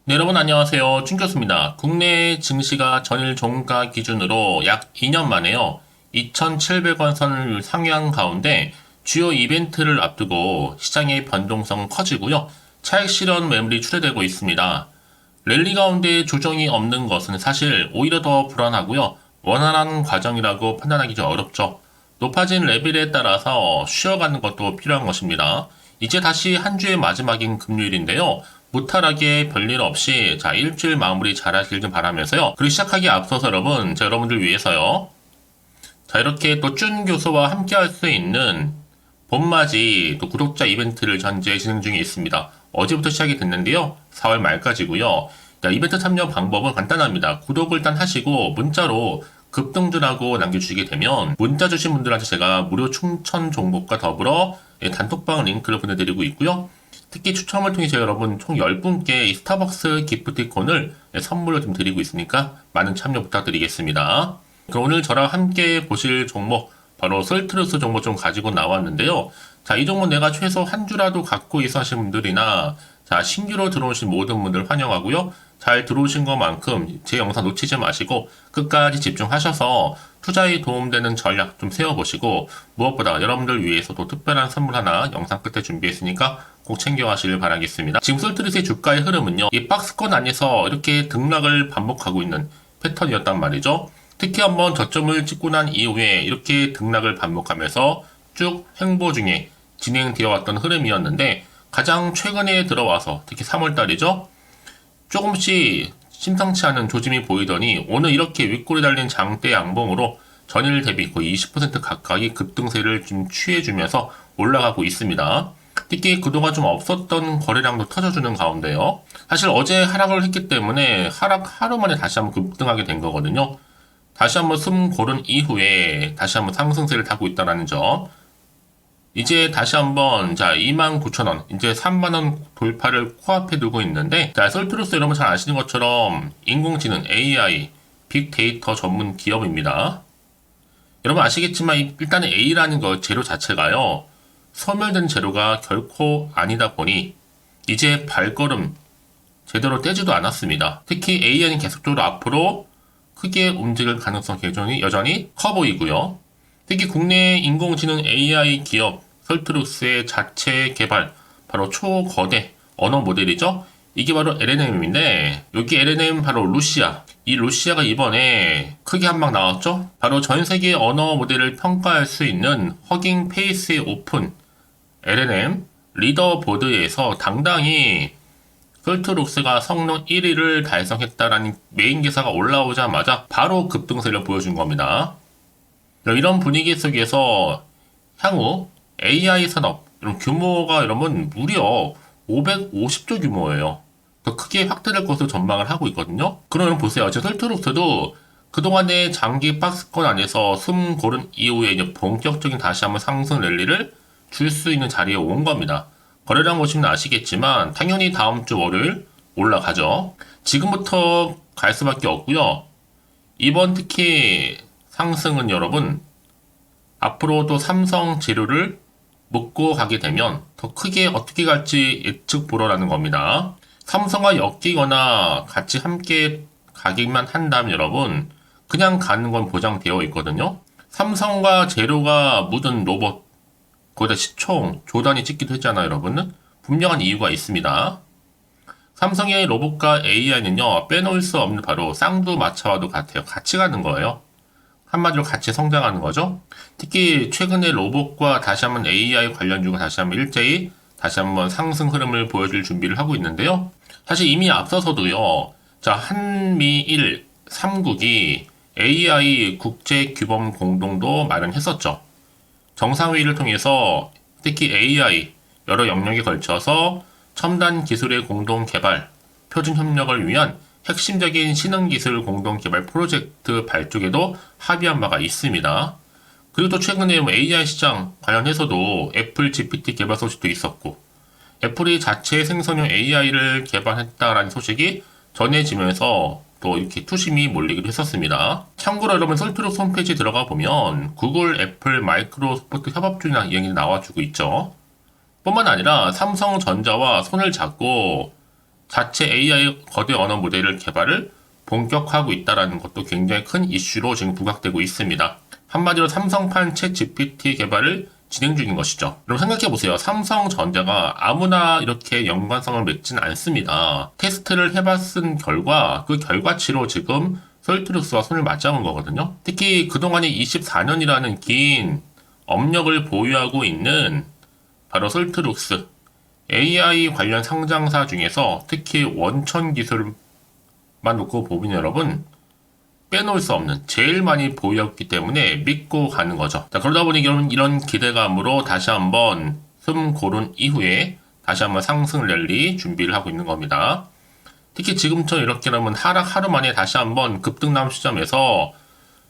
네, 여러분 안녕하세요. 춘교수입니다. 국내 증시가 전일 종가 기준으로 약 2년 만에요. 2,700원 선을 상회한 가운데 주요 이벤트를 앞두고 시장의 변동성은 커지고요. 차익 실현 매물이 출회되고 있습니다. 랠리 가운데 조정이 없는 것은 사실 오히려 더 불안하고요. 원활한 과정이라고 판단하기 좀 어렵죠. 높아진 레벨에 따라서 쉬어가는 것도 필요한 것입니다. 이제 다시 한 주의 마지막인 금요일인데요. 무탈하게 별일 없이 일주일 마무리 잘 하길 좀 바라면서요. 그리고 시작하기 앞서서 여러분, 여러분들 위해서요. 이렇게 또 준 교수와 함께 할 수 있는 봄맞이 또 구독자 이벤트를 현재 진행 중에 있습니다. 어제부터 시작이 됐는데요. 4월 말까지고요. 이벤트 참여 방법은 간단합니다. 구독을 일단 하시고 문자로 급등주라고 남겨주시게 되면 문자 주신 분들한테 제가 무료 충천 정보과 더불어 단톡방 링크를 보내드리고 있고요. 특히 추첨을 통해서 여러분 총 10분께 이 스타벅스 기프티콘을 선물로 좀 드리고 있으니까 많은 참여 부탁드리겠습니다. 그럼 오늘 저랑 함께 보실 종목 바로 셀트루스 종목 좀 가지고 나왔는데요. 이 종목 내가 최소 한 주라도 갖고 있어 하신 분들이나 신규로 들어오신 모든 분들 환영하고요. 잘 들어오신 것만큼 제 영상 놓치지 마시고 끝까지 집중하셔서 투자에 도움되는 전략 좀 세워보시고 무엇보다 여러분들 위해서도 특별한 선물 하나 영상 끝에 준비했으니까 꼭 챙겨가시길 바라겠습니다. 지금 솔트리스의 주가의 흐름은요. 이 박스권 안에서 이렇게 등락을 반복하고 있는 패턴이었단 말이죠. 특히 한번 저점을 찍고 난 이후에 이렇게 등락을 반복하면서 쭉 횡보 중에 진행되어 왔던 흐름이었는데 가장 최근에 들어와서 특히 3월달이죠. 조금씩 심상치 않은 조짐이 보이더니 오늘 이렇게 윗골이 달린 장대 양봉으로 전일 대비 거의 20% 가까이 급등세를 좀 취해주면서 올라가고 있습니다. 특히 그동안 좀 없었던 거래량도 터져주는 가운데요. 사실 어제 하락을 했기 때문에 하락 하루 만에 다시 한번 급등하게 된 거거든요. 다시 한번 숨 고른 이후에 다시 한번 상승세를 타고 있다는 점. 이제 다시 한번 29,000원 이제 3만원 돌파를 코앞에 두고 있는데 셀트루스 여러분 잘 아시는 것처럼 인공지능 AI 빅데이터 전문 기업입니다. 여러분 아시겠지만 일단은 A라는 거 재료 자체가요 소멸된 재료가 결코 아니다 보니 이제 발걸음 제대로 떼지도 않았습니다. 특히 AI는 계속적으로 앞으로 크게 움직일 가능성 여전히 커 보이고요. 특히 국내 인공지능 AI 기업 셀트루스의 자체 개발 바로 초거대 언어 모델이죠. 이게 바로 LLM인데 여기 LLM 바로 루시아. 이 루시아가 이번에 크게 한 방 나왔죠. 바로 전 세계 언어 모델을 평가할 수 있는 허깅 페이스의 오픈 LLM 리더보드에서 당당히 셀트루스가 성능 1위를 달성했다라는 메인 기사가 올라오자마자 바로 급등세를 보여준 겁니다. 이런 분위기 속에서 향후 AI 산업 이런 규모가 여러분 무려 550조 규모예요. 더 크게 확대될 것으로 전망을 하고 있거든요. 그럼 여러분 보세요. 셀트루스도 그동안의 장기 박스권 안에서 숨 고른 이후에 이제 본격적인 다시 한번 상승 랠리를 줄 수 있는 자리에 온 겁니다. 거래량 보시면 아시겠지만 당연히 다음 주 월요일 올라가죠. 지금부터 갈 수밖에 없고요. 이번 특히 상승은 여러분 앞으로도 삼성 재료를 묶고 가게 되면 더 크게 어떻게 갈지 예측 불허라는 겁니다. 삼성과 엮이거나 같이 함께 가기만 한다면 여러분 그냥 가는 건 보장되어 있거든요. 삼성과 재료가 묻은 로봇 거기다 시총 조단이 찍기도 했잖아요. 여러분은 분명한 이유가 있습니다. 삼성의 로봇과 AI는요 빼놓을 수 없는 바로 쌍두마차와도 같아요. 같이 가는 거예요. 한마디로 같이 성장하는 거죠. 특히 최근에 로봇과 다시 한번 AI 관련주가 다시 한번 일제히 다시 한번 상승 흐름을 보여줄 준비를 하고 있는데요. 사실 이미 앞서서도요. 한미일 3국이 AI 국제 규범 공동도 마련했었죠. 정상회의를 통해서 특히 AI 여러 영역에 걸쳐서 첨단 기술의 공동 개발, 표준 협력을 위한 핵심적인 신흥기술 공동개발 프로젝트 발족에도 합의한 바가 있습니다. 그리고 또 최근에 AI 시장 관련해서도 애플 GPT 개발 소식도 있었고 애플이 자체 생성형 AI를 개발했다라는 소식이 전해지면서 또 이렇게 투심이 몰리기도 했었습니다. 참고로 여러분 셀트루스 홈페이지 들어가 보면 구글, 애플, 마이크로소프트 협업 중이라는 이야기 나와주고 있죠. 뿐만 아니라 삼성전자와 손을 잡고 자체 AI 거대 언어 모델을 개발을 본격화하고 있다는 것도 굉장히 큰 이슈로 지금 부각되고 있습니다. 한마디로 삼성판 챗 GPT 개발을 진행 중인 것이죠. 그럼 생각해보세요. 삼성전자가 아무나 이렇게 연관성을 맺진 않습니다. 테스트를 해봤은 결과 그 결과치로 지금 솔트룩스와 손을 맞잡은 거거든요. 특히 그동안에 24년이라는 긴 업력을 보유하고 있는 바로 솔트룩스 AI 관련 상장사 중에서 특히 원천 기술만 놓고 보면 여러분 빼놓을 수 없는 제일 많이 보유했기 때문에 믿고 가는 거죠. 자, 그러다 보니 여러분 이런 기대감으로 다시 한번 숨 고른 이후에 다시 한번 상승 랠리 준비를 하고 있는 겁니다. 특히 지금처럼 이렇게라면 하락 하루 만에 다시 한번 급등남 시점에서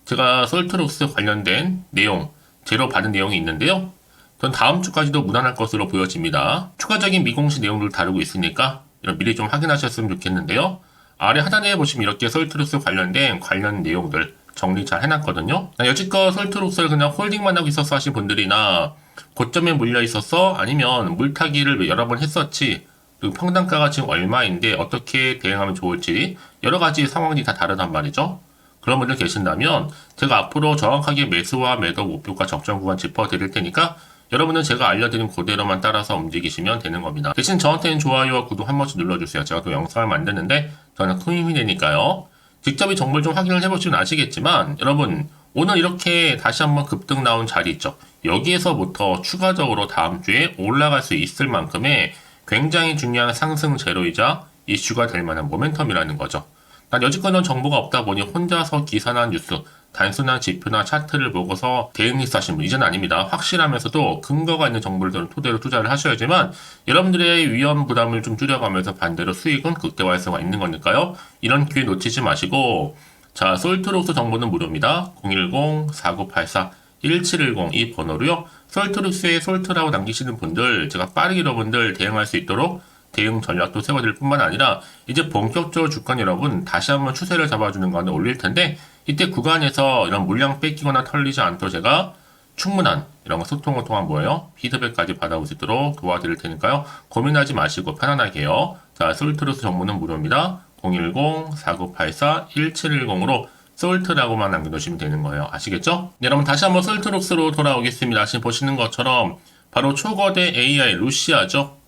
제가 솔트룩스 관련된 내용, 재료 받은 내용이 있는데요. 전 다음 주까지도 무난할 것으로 보여집니다. 추가적인 미공시 내용들을 다루고 있으니까 이런 미리 좀 확인하셨으면 좋겠는데요. 아래 하단에 보시면 이렇게 솔트룩스 관련된 관련 내용들 정리 잘 해놨거든요. 여지껏 솔트룩스를 그냥 홀딩만 하고 있었어 하신 분들이나 고점에 물려 있었어 아니면 물타기를 여러 번 했었지 그리고 평단가가 지금 얼마인데 어떻게 대응하면 좋을지 여러 가지 상황이 다 다르단 말이죠. 그런 분들 계신다면 제가 앞으로 정확하게 매수와 매도 목표가 적정 구간 짚어드릴 테니까 여러분은 제가 알려드린 그대로만 따라서 움직이시면 되는 겁니다. 대신 저한테는 좋아요와 구독 한 번씩 눌러주세요. 제가 또 영상을 만드는데 저는 큰 힘이 되니까요. 직접 이 정보를 좀 확인을 해보시면 아시겠지만 여러분 오늘 이렇게 다시 한번 급등 나온 자리 있죠. 여기에서부터 추가적으로 다음 주에 올라갈 수 있을 만큼의 굉장히 중요한 상승 재료이자 이슈가 될 만한 모멘텀이라는 거죠. 난 여지껏은 정보가 없다 보니 혼자서 기사나 뉴스, 단순한 지표나 차트를 보고서 대응리스트 하신 분 이제는 아닙니다. 확실하면서도 근거가 있는 정보를 토대로 투자를 하셔야지만 여러분들의 위험 부담을 좀 줄여가면서 반대로 수익은 극대화할 수가 있는 거니까요. 이런 기회 놓치지 마시고 자 솔트룩스 정보는 무료입니다. 010-4984-1710 이 번호로요. 솔트룩스에 솔트라고 남기시는 분들 제가 빠르게 여러분들 대응할 수 있도록 대응 전략도 세워드릴 뿐만 아니라 이제 본격적으로 주간 여러분 다시 한번 추세를 잡아주는 가운데 올릴 텐데 이때 구간에서 이런 물량 뺏기거나 털리지 않도록 제가 충분한 이런 거 소통을 통한 뭐예요? 피드백까지 받아올 수 있도록 도와드릴 테니까요. 고민하지 마시고 편안하게요. 자, 솔트룩스 정보는 무료입니다. 010-4984-1710으로 솔트라고만 남겨놓으시면 되는 거예요. 아시겠죠? 네, 여러분 다시 한번 솔트룩스로 돌아오겠습니다. 지금 보시는 것처럼 바로 초거대 AI 루시아죠.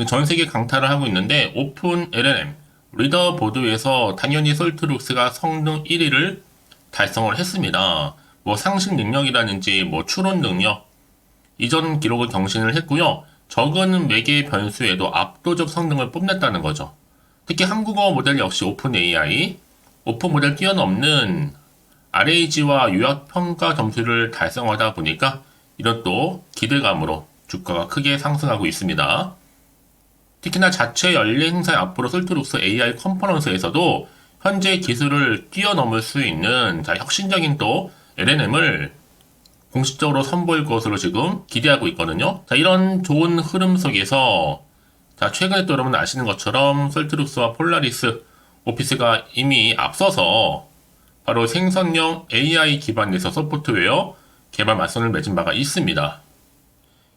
전 세계 강타를 하고 있는데 오픈 LLM 리더보드에서 당연히 솔트룩스가 성능 1위를 달성을 했습니다. 뭐 상식 능력이라든지 뭐 추론 능력 이전 기록을 경신을 했고요. 적은 매개 변수에도 압도적 성능을 뽐냈다는 거죠. 특히 한국어 모델 역시 오픈 AI 오픈 모델 뛰어넘는 RAG와 요약 평가 점수를 달성하다 보니까 이런 또 기대감으로 주가가 크게 상승하고 있습니다. 특히나 자체 연례 행사의 앞으로 솔트룩스 AI 컴포넌스에서도 현재 기술을 뛰어넘을 수 있는 혁신적인 또 LLM을 공식적으로 선보일 것으로 지금 기대하고 있거든요. 자, 이런 좋은 흐름 속에서 최근에 또 여러분 아시는 것처럼 솔트룩스와 폴라리스 오피스가 이미 앞서서 바로 생성형 AI 기반 내서 소프트웨어 개발 맞선을 맺은 바가 있습니다.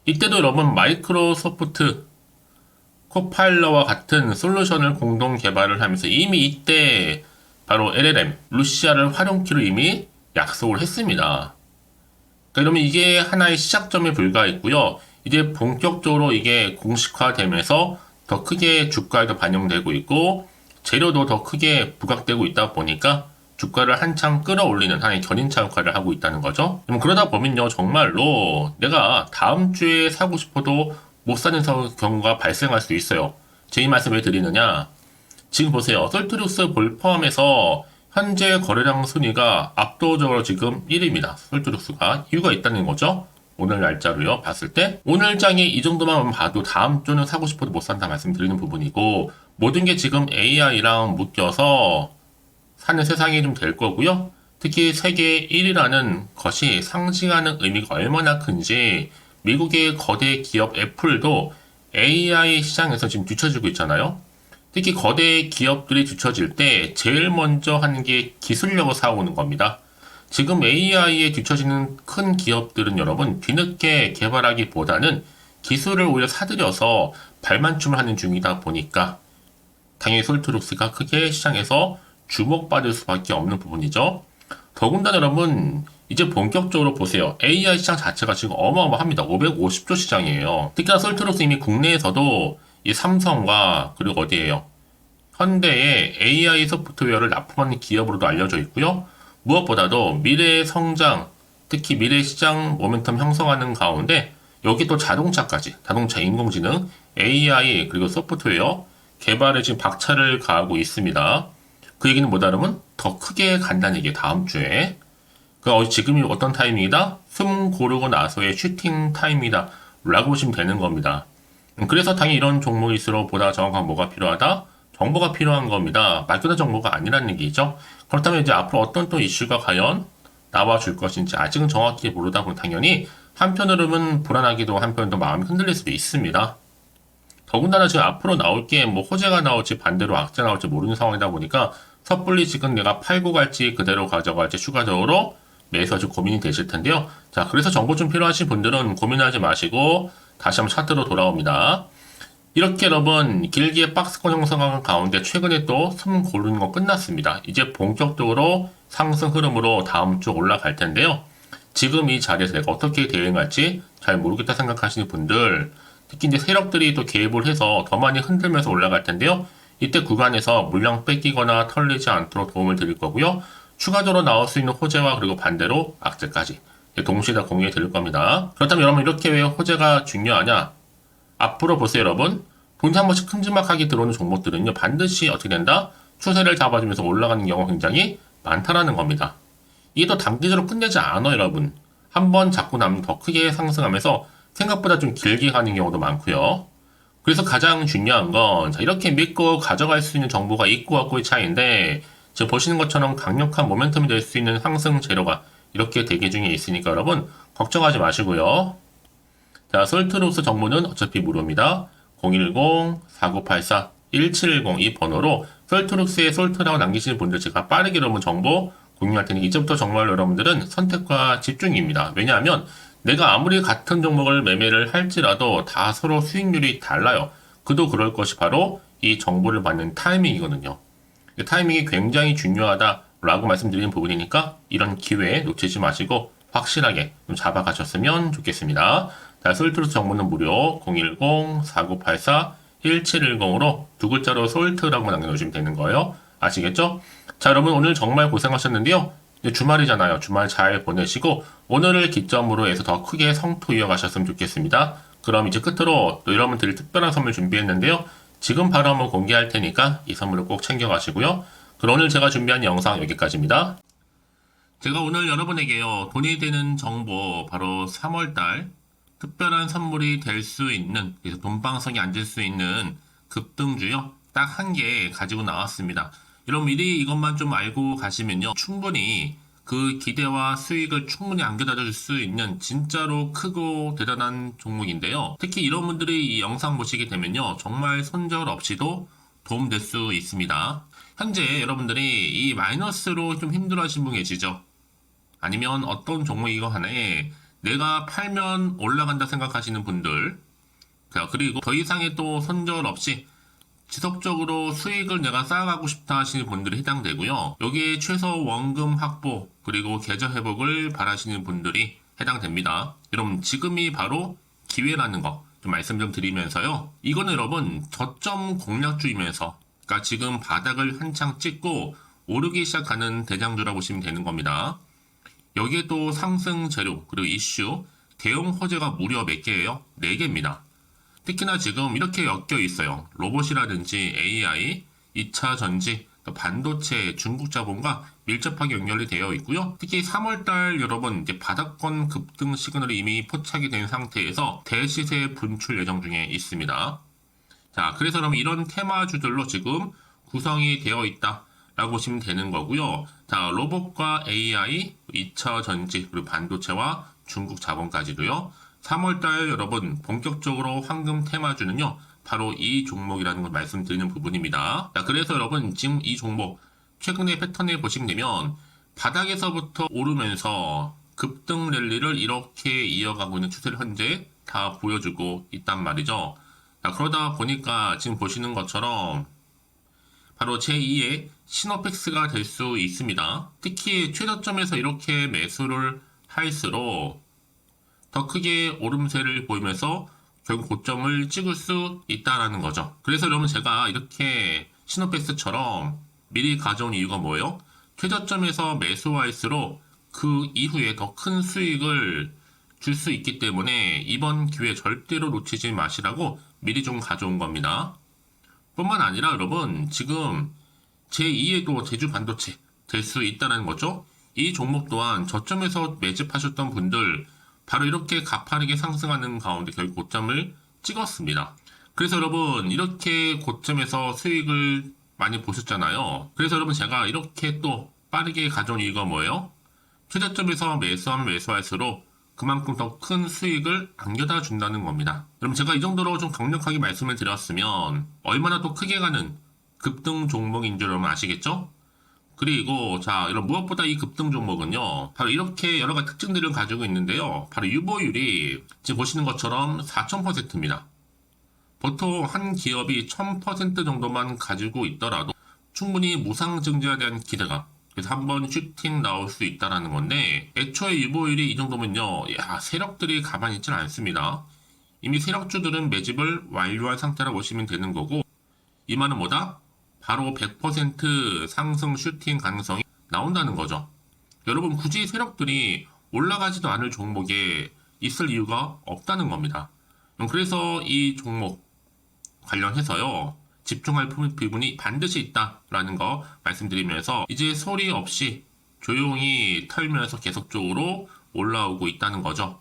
이때도 여러분 마이크로소프트 코파일러와 같은 솔루션을 공동 개발을 하면서 이미 이때 바로 LLM, 루시아를 활용키로 이미 약속을 했습니다. 그러면 이게 하나의 시작점에 불과했고요. 이제 본격적으로 이게 공식화되면서 더 크게 주가에도 반영되고 있고 재료도 더 크게 부각되고 있다 보니까 주가를 한참 끌어올리는 하나의 견인차 역할을 하고 있다는 거죠. 그러다 보면요 정말로 내가 다음 주에 사고 싶어도 못 사는 경우가 발생할 수 있어요. 제 이 말씀을 드리느냐 지금 보세요. 솔트룩스 볼 포함해서 현재 거래량 순위가 압도적으로 지금 1위입니다. 솔트룩스가 이유가 있다는 거죠. 오늘 날짜로요 봤을 때 오늘 장에 이 정도만 봐도 다음 주는 사고 싶어도 못 산다 말씀드리는 부분이고 모든 게 지금 AI랑 묶여서 사는 세상이 좀 될 거고요. 특히 세계 1위라는 것이 상징하는 의미가 얼마나 큰지 미국의 거대 기업 애플도 AI 시장에서 지금 뒤처지고 있잖아요. 특히 거대 기업들이 뒤처질 때 제일 먼저 하는 게 기술력을 쌓아오는 겁니다. 지금 AI에 뒤처지는 큰 기업들은 여러분 뒤늦게 개발하기보다는 기술을 오히려 사들여서 발맞춤을 하는 중이다 보니까 당연히 솔트룩스가 크게 시장에서 주목받을 수밖에 없는 부분이죠. 더군다나 여러분 이제 본격적으로 보세요. AI 시장 자체가 지금 어마어마합니다. 550조 시장이에요. 특히나 솔트룩스 이미 국내에서도 이 삼성과 그리고 어디에요? 현대의 AI 소프트웨어를 납품하는 기업으로도 알려져 있고요. 무엇보다도 미래의 성장, 특히 미래 시장 모멘텀 형성하는 가운데 여기 또 자동차까지, 자동차 인공지능, AI 그리고 소프트웨어 개발에 지금 박차를 가하고 있습니다. 그 얘기는 뭐 다르면 더 크게 간다는 얘기 다음 주에. 지금이 어떤 타이밍이다? 숨 고르고 나서의 슈팅 타임이다 라고 보시면 되는 겁니다. 그래서 당연히 이런 종목일수록 보다 정확한 뭐가 필요하다? 정보가 필요한 겁니다. 막연한 정보가 아니라는 얘기죠. 그렇다면 이제 앞으로 어떤 또 이슈가 과연 나와줄 것인지 아직은 정확히 모르다 보니 당연히 한편으로는 불안하기도 한편으로 마음이 흔들릴 수도 있습니다. 더군다나 지금 앞으로 나올 게 뭐 호재가 나올지 반대로 악재 나올지 모르는 상황이다 보니까 섣불리 지금 내가 팔고 갈지 그대로 가져갈지 추가적으로 매수가 좀 고민이 되실 텐데요. 자, 그래서 정보 좀 필요하신 분들은 고민하지 마시고 다시 한번 차트로 돌아옵니다. 이렇게 여러분 길게 박스권 형성하는 가운데 최근에 또 숨 고르는 거 끝났습니다. 이제 본격적으로 상승 흐름으로 다음 주 올라갈 텐데요. 지금 이 자리에서 내가 어떻게 대응할지 잘 모르겠다 생각하시는 분들, 특히 이제 세력들이 또 개입을 해서 더 많이 흔들면서 올라갈 텐데요. 이때 구간에서 물량 뺏기거나 털리지 않도록 도움을 드릴 거고요. 추가적으로 나올 수 있는 호재와 그리고 반대로 악재까지 동시에 다 공유해 드릴 겁니다. 그렇다면 여러분 이렇게 왜 호재가 중요하냐? 앞으로 보세요 여러분. 돈이 한 번씩 큼지막하게 들어오는 종목들은요. 반드시 어떻게 된다? 추세를 잡아주면서 올라가는 경우가 굉장히 많다라는 겁니다. 이게 또 단기적으로 끝내지 않아요 여러분. 한 번 잡고 나면 더 크게 상승하면서 생각보다 좀 길게 가는 경우도 많고요. 그래서 가장 중요한 건 이렇게 믿고 가져갈 수 있는 정보가 있고 없고의 차이인데 지금 보시는 것처럼 강력한 모멘텀이 될 수 있는 상승 재료가 이렇게 대기 중에 있으니까 여러분 걱정하지 마시고요. 자, 솔트룩스 정보는 어차피 무료입니다. 010-4984-1710 이 번호로 솔트룩스에 솔트라고 남기시는 분들 제가 빠르게 여러분 정보 공유할 테니 이제부터 정말 여러분들은 선택과 집중입니다. 왜냐하면 내가 아무리 같은 종목을 매매를 할지라도 다 서로 수익률이 달라요. 그도 그럴 것이 바로 이 정보를 받는 타이밍이거든요. 타이밍이 굉장히 중요하다라고 말씀드리는 부분이니까 이런 기회 놓치지 마시고 확실하게 좀 잡아가셨으면 좋겠습니다. 자, 솔트룩스 정보는 무료 010-4984-1710으로 두 글자로 솔트라고 남겨놓으시면 되는 거예요. 아시겠죠? 자, 여러분 오늘 정말 고생하셨는데요. 이제 주말이잖아요. 주말 잘 보내시고 오늘을 기점으로 해서 더 크게 성토 이어가셨으면 좋겠습니다. 그럼 이제 끝으로 또 여러분 드릴 특별한 선물 준비했는데요. 지금 바로 한번 공개할 테니까 이 선물을 꼭 챙겨가시고요. 그럼 오늘 제가 준비한 영상 여기까지입니다. 제가 오늘 여러분에게요. 돈이 되는 정보 바로 3월달 특별한 선물이 될 수 있는 그래서 돈방석에 앉을 수 있는 급등주요. 딱 한 개 가지고 나왔습니다. 여러분 미리 이것만 좀 알고 가시면요. 충분히 그 기대와 수익을 충분히 안겨다 줄 수 있는 진짜로 크고 대단한 종목인데요. 특히 이런 분들이 이 영상 보시게 되면요. 정말 손절 없이도 도움될 수 있습니다. 현재 여러분들이 이 마이너스로 좀 힘들어하신 분 계시죠? 아니면 어떤 종목이건 간에 내가 팔면 올라간다 생각하시는 분들, 그리고 더 이상의 또 손절 없이 지속적으로 수익을 내가 쌓아가고 싶다 하시는 분들이 해당되고요. 여기에 최소 원금 확보 그리고 계좌 회복을 바라시는 분들이 해당됩니다. 여러분 지금이 바로 기회라는 거 좀 말씀 좀 드리면서요. 이거는 여러분 저점 공략주이면서 그러니까 지금 바닥을 한창 찍고 오르기 시작하는 대장주라고 보시면 되는 겁니다. 여기에 또 상승 재료 그리고 이슈 대형 호재가 무려 몇 개예요? 4개입니다. 특히나 지금 이렇게 엮여 있어요. 로봇이라든지 AI, 2차 전지, 반도체, 중국 자본과 밀접하게 연결이 되어 있고요. 특히 3월달 여러분 이제 바닥권 급등 시그널이 이미 포착이 된 상태에서 대시세 분출 예정 중에 있습니다. 자, 그래서 여러분 이런 테마주들로 지금 구성이 되어 있다라고 보시면 되는 거고요. 자, 로봇과 AI, 2차 전지, 그리고 반도체와 중국 자본까지도요. 3월달 여러분 본격적으로 황금 테마주는요. 바로 이 종목이라는 걸 말씀드리는 부분입니다. 자, 그래서 여러분 지금 이 종목 최근의 패턴을 보시면 되면 바닥에서부터 오르면서 급등 랠리를 이렇게 이어가고 있는 추세를 현재 다 보여주고 있단 말이죠. 자, 그러다 보니까 지금 보시는 것처럼 바로 제2의 시노펙스가 될 수 있습니다. 특히 최저점에서 이렇게 매수를 할수록 더 크게 오름세를 보이면서 결국 고점을 찍을 수 있다라는 거죠. 그래서 여러분 제가 이렇게 시노펙스처럼 미리 가져온 이유가 뭐예요? 최저점에서 매수할수록 그 이후에 더 큰 수익을 줄 수 있기 때문에 이번 기회 절대로 놓치지 마시라고 미리 좀 가져온 겁니다. 뿐만 아니라 여러분 지금 제2에도 제주 반도체 될 수 있다는 거죠. 이 종목 또한 저점에서 매집하셨던 분들 바로 이렇게 가파르게 상승하는 가운데 결국 고점을 찍었습니다. 그래서 여러분 이렇게 고점에서 수익을 많이 보셨잖아요. 그래서 여러분 제가 이렇게 또 빠르게 가져온 이유가 뭐예요? 최저점에서 매수하면 매수할수록 그만큼 더 큰 수익을 안겨다 준다는 겁니다. 그럼 제가 이 정도로 좀 강력하게 말씀을 드렸으면 얼마나 또 크게 가는 급등 종목인 줄 여러분 아시겠죠? 그리고 자 이런 무엇보다 이 급등 종목은요 바로 이렇게 여러 가지 특징들을 가지고 있는데요. 바로 유보율이 지금 보시는 것처럼 4000%입니다. 보통 한 기업이 1000% 정도만 가지고 있더라도 충분히 무상증자에 대한 기대감, 그래서 한번 슈팅 나올 수 있다라는 건데 애초에 유보율이 이 정도면요 세력들이 가만히 있지는 않습니다. 이미 세력주들은 매집을 완료한 상태라고 보시면 되는 거고 이 말은 뭐다? 바로 100% 상승 슈팅 가능성이 나온다는 거죠. 여러분 굳이 세력들이 올라가지도 않을 종목에 있을 이유가 없다는 겁니다. 그래서 이 종목 관련해서요 집중할 부분이 반드시 있다라는 거 말씀드리면서 이제 소리 없이 조용히 털면서 계속적으로 올라오고 있다는 거죠.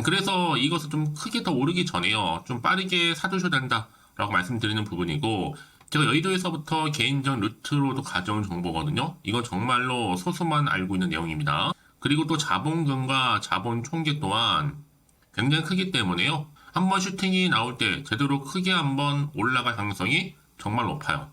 그래서 이것을 좀 크게 더 오르기 전에요 좀 빠르게 사두셔야 된다라고 말씀드리는 부분이고 제가 여의도에서부터 개인적 루트로도 가져온 정보거든요. 이건 정말로 소수만 알고 있는 내용입니다. 그리고 또 자본금과 자본 총계 또한 굉장히 크기 때문에요. 한번 슈팅이 나올 때 제대로 크게 한번 올라갈 가능성이 정말 높아요.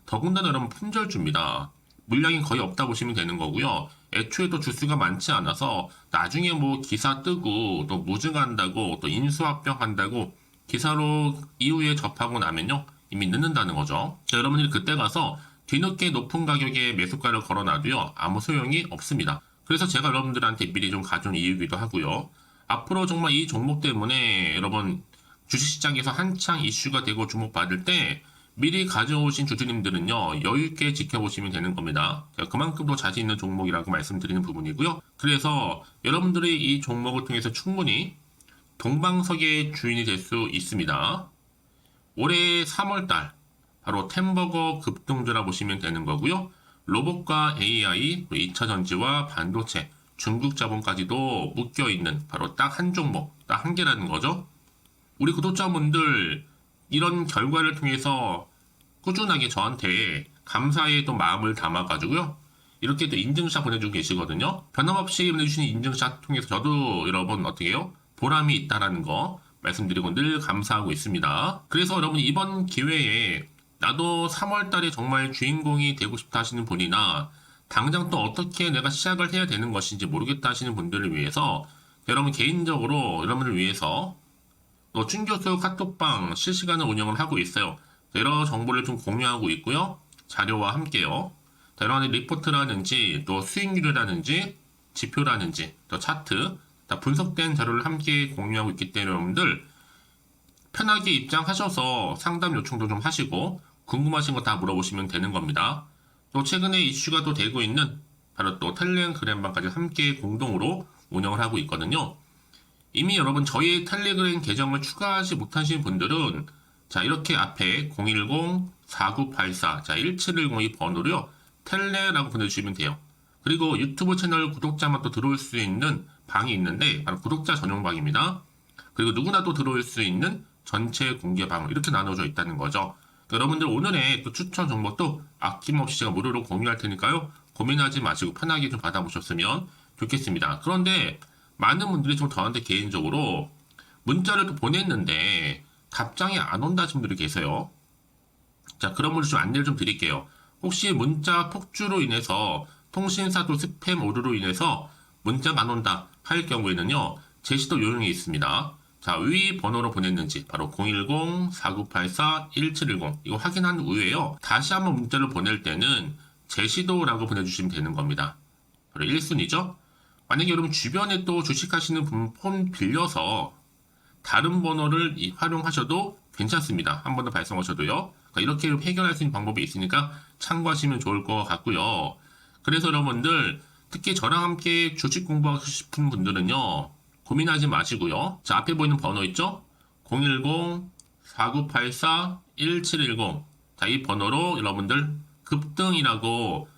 더군다나 여러분 품절주입니다. 물량이 거의 없다 보시면 되는 거고요. 애초에 또 주수가 많지 않아서 나중에 뭐 기사 뜨고 또 무증한다고 또 인수합병한다고 기사로 이후에 접하고 나면요. 이미 늦는다는 거죠. 자, 여러분들이 그때 가서 뒤늦게 높은 가격에 매수가를 걸어놔도요. 아무 소용이 없습니다. 그래서 제가 여러분들한테 미리 좀 가져온 이유이기도 하고요. 앞으로 정말 이 종목 때문에 여러분 주식시장에서 한창 이슈가 되고 주목받을 때 미리 가져오신 주주님들은요. 여유있게 지켜보시면 되는 겁니다. 그만큼 더 자신 있는 종목이라고 말씀드리는 부분이고요. 그래서 여러분들이 이 종목을 통해서 충분히 동방석의 주인이 될 수 있습니다. 올해 3월달 바로 템버거 급등주라 보시면 되는 거고요. 로봇과 AI, 2차전지와 반도체, 중국 자본까지도 묶여있는 바로 딱 한 종목, 딱 한 개라는 거죠. 우리 구독자분들 이런 결과를 통해서 꾸준하게 저한테 감사의 또 마음을 담아가지고요. 이렇게 또 인증샷 보내주고 계시거든요. 변함없이 보내주시는 인증샷 통해서 저도 여러분 어떻게 해요? 보람이 있다라는 거 말씀드리고 늘 감사하고 있습니다. 그래서 여러분 이번 기회에 나도 3월달에 정말 주인공이 되고 싶다 하시는 분이나 당장 또 어떻게 내가 시작을 해야 되는 것인지 모르겠다 하시는 분들을 위해서 여러분 개인적으로 여러분을 위해서 또 춘교수 카톡방 실시간으로 운영을 하고 있어요. 여러 정보를 좀 공유하고 있고요. 자료와 함께요. 여러 가지 리포트라든지 또 수익률이라든지 지표라든지 또 차트 다 분석된 자료를 함께 공유하고 있기 때문에 여러분들 편하게 입장하셔서 상담 요청도 좀 하시고 궁금하신 거 다 물어보시면 되는 겁니다. 또 최근에 이슈가 또 되고 있는 바로 또 텔레그램방까지 함께 공동으로 운영을 하고 있거든요. 이미 여러분 저희 텔레그램 계정을 추가하지 못하신 분들은 자 이렇게 앞에 010-4984 1710이 번호로요. 텔레라고 보내주시면 돼요. 그리고 유튜브 채널 구독자만 또 들어올 수 있는 방이 있는데 바로 구독자 전용방입니다. 그리고 누구나 또 들어올 수 있는 전체 공개방 이렇게 나눠져 있다는 거죠. 여러분들 오늘의 또 추천 정보도 아낌없이 제가 무료로 공유할 테니까요. 고민하지 마시고 편하게 좀 받아보셨으면 좋겠습니다. 그런데 많은 분들이 좀 저한테 개인적으로 문자를 또 보냈는데 답장이 안 온다 하신 분들이 계세요. 자, 그런 분들 좀 안내를 좀 드릴게요. 혹시 문자 폭주로 인해서 통신사 또 스팸 오류로 인해서 문자가 안 온다 할 경우에는요. 제시도 요령이 있습니다. 자, 위 번호로 보냈는지 바로 010-4984-1710 이거 확인한 후에요. 다시 한번 문자를 보낼 때는 제시도라고 보내주시면 되는 겁니다. 바로 1순위죠. 만약에 여러분 주변에 또 주식하시는 분 폰 빌려서 다른 번호를 활용하셔도 괜찮습니다. 한 번 더 발송하셔도요. 그러니까 이렇게 해결할 수 있는 방법이 있으니까 참고하시면 좋을 것 같고요. 그래서 여러분들 특히 저랑 함께 주식 공부하고 싶은 분들은요. 고민하지 마시고요. 자, 앞에 보이는 번호 있죠? 010-4984-1710 자, 이 번호로 여러분들 급등이라고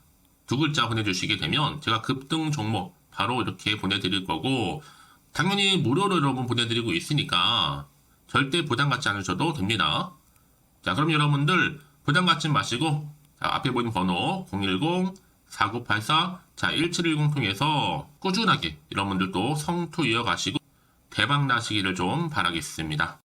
두 글자 보내주시게 되면 제가 급등 종목 바로 이렇게 보내드릴 거고 당연히 무료로 여러분 보내드리고 있으니까 절대 부담 갖지 않으셔도 됩니다. 자, 그럼 여러분들 부담 갖지 마시고 자, 앞에 보이는 번호 010-4984 자, 1710 통해서 꾸준하게 여러분들도 성투 이어가시고 대박 나시기를 좀 바라겠습니다.